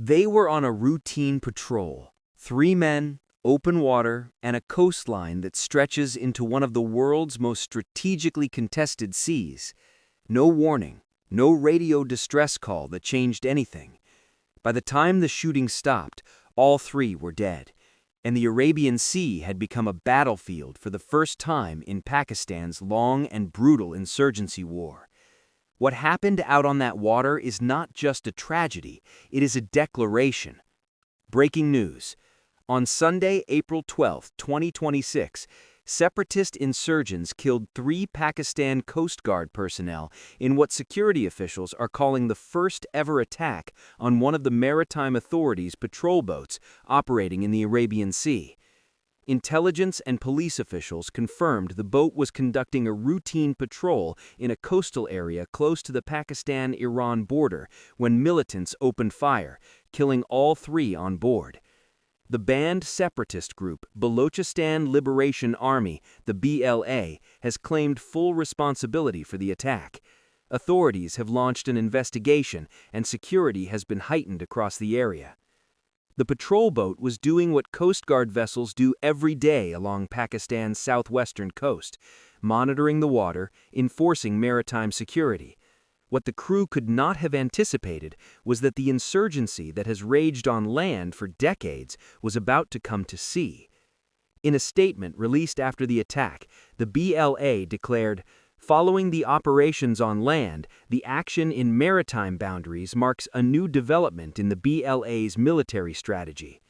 They were on a routine patrol. 3 men, open water, and a coastline that stretches into one of the world's most strategically contested seas. No warning, no radio distress call that changed anything. By the time the shooting stopped, all 3 were dead, and the Arabian Sea had become a battlefield for the first time in Pakistan's long and brutal insurgency war. What happened out on that water is not just a tragedy, it is a declaration. Breaking news. On Sunday, April 12, 2026, separatist insurgents killed 3 Pakistan Coast Guard personnel in what security officials are calling the first ever attack on one of the maritime authorities' patrol boats operating in the Arabian Sea. Intelligence and police officials confirmed the boat was conducting a routine patrol in a coastal area close to the Pakistan-Iran border when militants opened fire, killing all 3 on board. The banned separatist group, Balochistan Liberation Army, the BLA, has claimed full responsibility for the attack. Authorities have launched an investigation, and security has been heightened across the area. The patrol boat was doing what Coast Guard vessels do every day along Pakistan's southwestern coast, monitoring the water, enforcing maritime security. What the crew could not have anticipated was that the insurgency that has raged on land for decades was about to come to sea. In a statement released after the attack, the BLA declared, "Following the operations on land, the action in maritime boundaries marks a new development in the BLA's military strategy."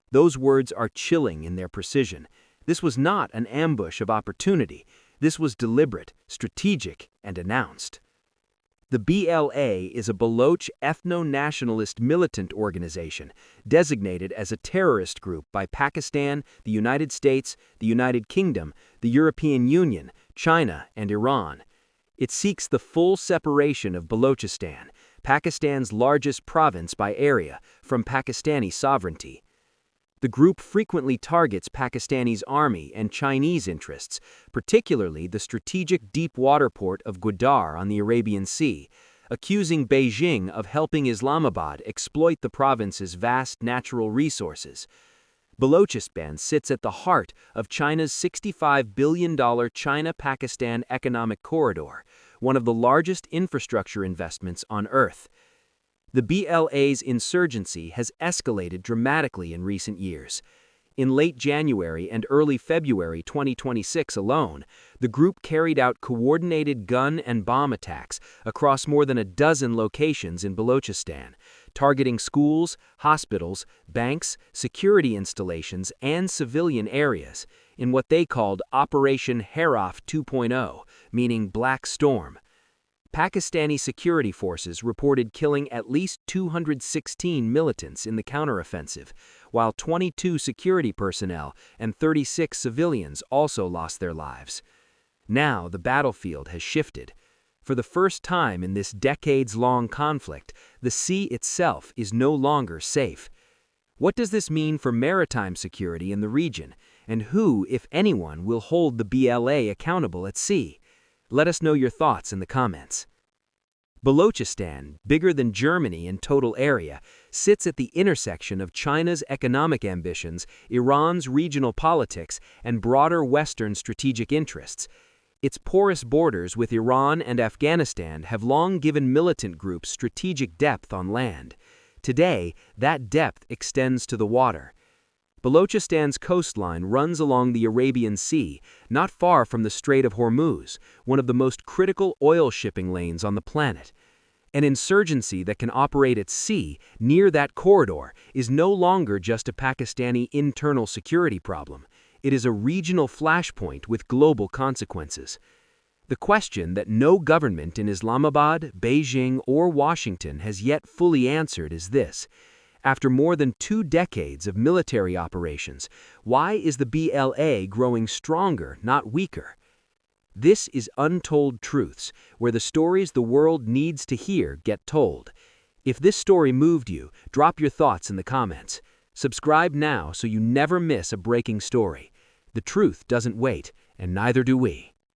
Those words are chilling in their precision. This was not an ambush of opportunity. This was deliberate, strategic, and announced. The BLA is a Baloch ethno-nationalist militant organization designated as a terrorist group by Pakistan, the United States, the United Kingdom, the European Union, China, and Iran. It seeks the full separation of Balochistan, Pakistan's largest province by area, from Pakistani sovereignty. The group frequently targets Pakistani's army and Chinese interests, particularly the strategic deep-water port of Gwadar on the Arabian Sea, accusing Beijing of helping Islamabad exploit the province's vast natural resources. Balochistan sits at the heart of China's $65 billion China-Pakistan Economic Corridor, one of the largest infrastructure investments on Earth. The BLA's insurgency has escalated dramatically in recent years. In late January and early February 2026 alone, the group carried out coordinated gun and bomb attacks across more than a dozen locations in Balochistan, targeting schools, hospitals, banks, security installations, and civilian areas, in what they called Operation Haraf 2.0, meaning Black Storm. Pakistani security forces reported killing at least 216 militants in the counteroffensive, while 22 security personnel and 36 civilians also lost their lives. Now the battlefield has shifted. For the first time in this decades-long conflict, the sea itself is no longer safe. What does this mean for maritime security in the region, and who, if anyone, will hold the BLA accountable at sea? Let us know your thoughts in the comments. Balochistan, bigger than Germany in total area, sits at the intersection of China's economic ambitions, Iran's regional politics, and broader Western strategic interests. Its porous borders with Iran and Afghanistan have long given militant groups strategic depth on land. Today, that depth extends to the water. Balochistan's coastline runs along the Arabian Sea, not far from the Strait of Hormuz, one of the most critical oil shipping lanes on the planet. An insurgency that can operate at sea, near that corridor, is no longer just a Pakistani internal security problem. It is a regional flashpoint with global consequences. The question that no government in Islamabad, Beijing, or Washington has yet fully answered is this. After more than 2 decades of military operations, why is the BLA growing stronger, not weaker? This is Untold Truths, where the stories the world needs to hear get told. If this story moved you, drop your thoughts in the comments. Subscribe now so you never miss a breaking story. The truth doesn't wait, and neither do we.